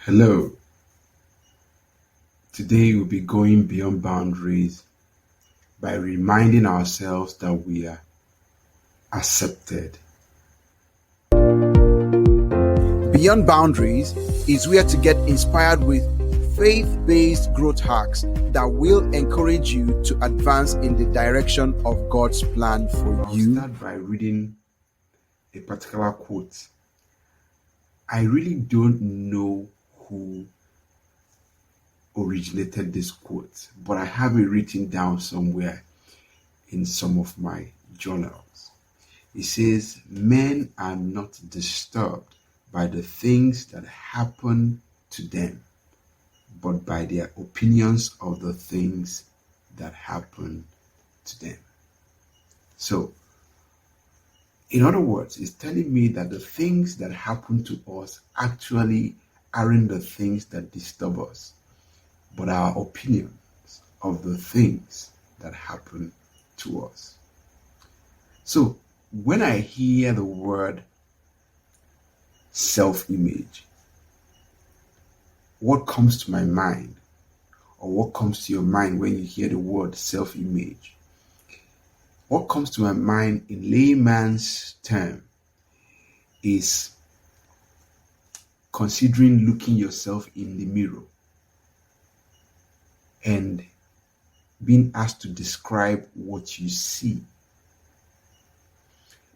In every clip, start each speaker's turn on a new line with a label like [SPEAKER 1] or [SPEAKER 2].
[SPEAKER 1] Hello, today we'll be going beyond boundaries by reminding ourselves that we are accepted.
[SPEAKER 2] Beyond Boundaries is where to get inspired with faith-based growth hacks that will encourage you to advance in the direction of God's plan for
[SPEAKER 1] I'll
[SPEAKER 2] you.
[SPEAKER 1] start by reading a particular quote. I really don't know who originated this quote, but I have it written down somewhere in some of my journals. It says, "Men are not disturbed by the things that happen to them, but by their opinions of the things that happen to them." So, in other words, it's telling me that the things that happen to us actually aren't the things that disturb us, but our opinions of the things that happen to us. So, when I hear the word self-image, what comes to my mind, or what comes to your mind when you hear the word self-image? What comes to my mind in layman's term is considering looking yourself in the mirror and being asked to describe what you see.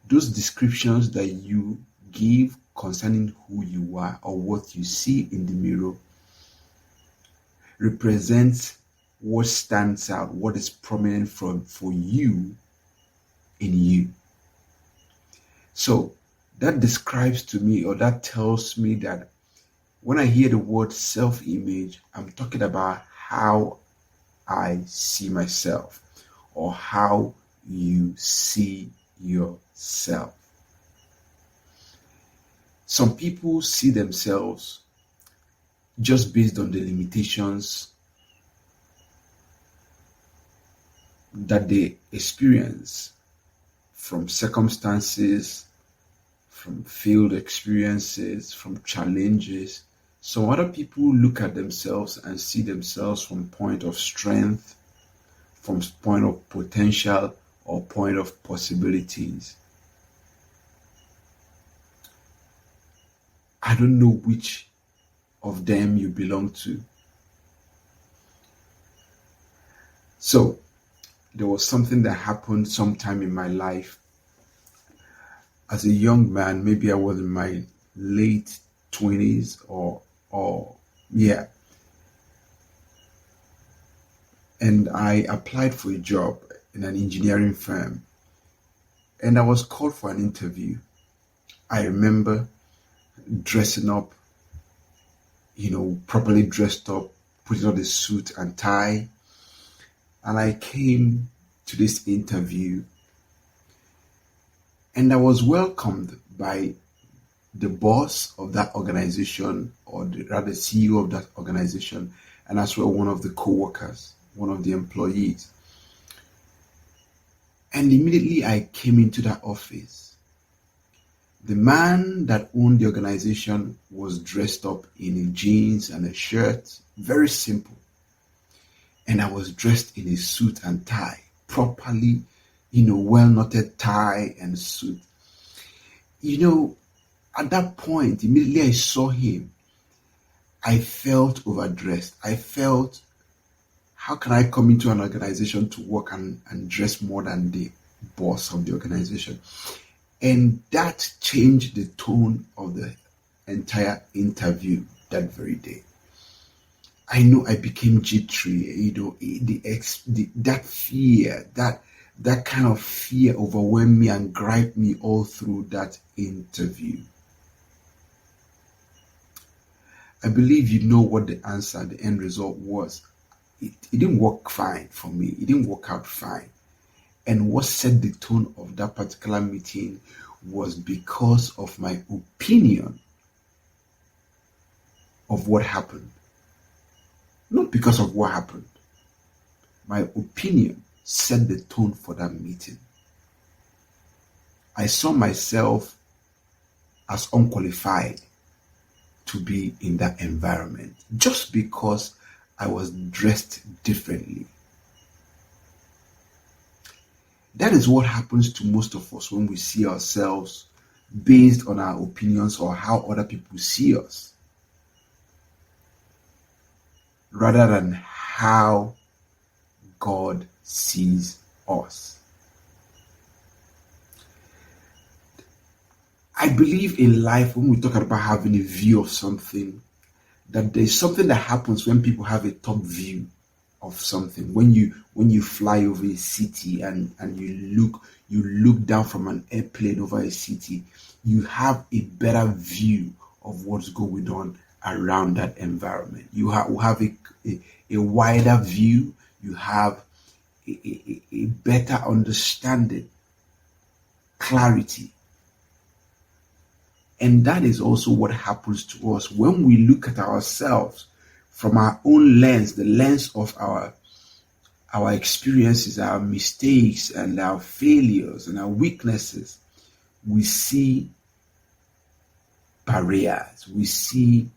[SPEAKER 1] Those descriptions that you give concerning who you are or what you see in the mirror represents what stands out, what is prominent for you in you. So that describes to me, or that tells me that when I hear the word self-image, I'm talking about how I see myself or how you see yourself. Some people see themselves just based on the limitations that they experience from circumstances, from field experiences, from challenges. Some other people look at themselves and see themselves from point of strength, from point of potential, or point of possibilities. I don't know which of them you belong to. So, there was something that happened sometime in my life. As a young man, maybe I was in my late 20s or yeah. And I applied for a job in an engineering firm. And I was called for an interview. I remember dressing up, properly dressed up, putting on a suit and tie. And I came to this interview and I was welcomed by the boss of that organization, or rather CEO of that organization, and as well one of the co-workers, one of the employees. And immediately I came into that office. The man that owned the organization was dressed up in jeans and a shirt, very simple. And I was dressed in a suit and tie, properly, well-knotted tie and suit. At that point, immediately I saw him, I felt overdressed. I felt, how can I come into an organization to work and dress more than the boss of the organization? And that changed the tone of the entire interview that very day. I know I became jittery, that fear, that kind of fear overwhelmed me and griped me all through that interview. I believe you know what the answer, the end result was. It didn't work fine for me. It didn't work out fine. And what set the tone of that particular meeting was because of my opinion of what happened. Not because of what happened. My opinion set the tone for that meeting. I saw myself as unqualified to be in that environment just because I was dressed differently. That is what happens to most of us when we see ourselves based on our opinions or how other people see us, rather than how God sees us. I believe in life, when we talk about having a view of something, that there's something that happens when people have a top view of something. When you fly over a city and you look down from an airplane over a city, you have a better view of what's going on around that environment. You have a wider view. You have a better understanding, clarity. And that is also what happens to us when we look at ourselves from our own lens, the lens of our experiences, our mistakes and our failures and our weaknesses. We see barriers, we see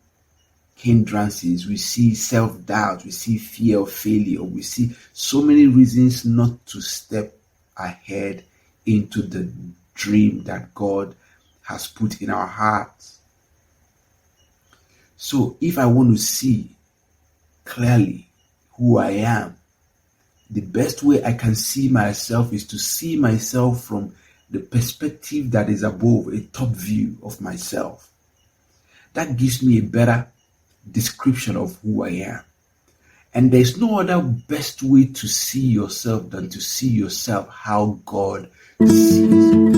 [SPEAKER 1] hindrances, we see self-doubt, we see fear of failure, we see so many reasons not to step ahead into the dream that God has put in our hearts. So if I want to see clearly who I am, the best way I can see myself is to see myself from the perspective that is above, a top view of myself. That gives me a better description of who I am. And there's no other best way to see yourself than to see yourself how God sees you.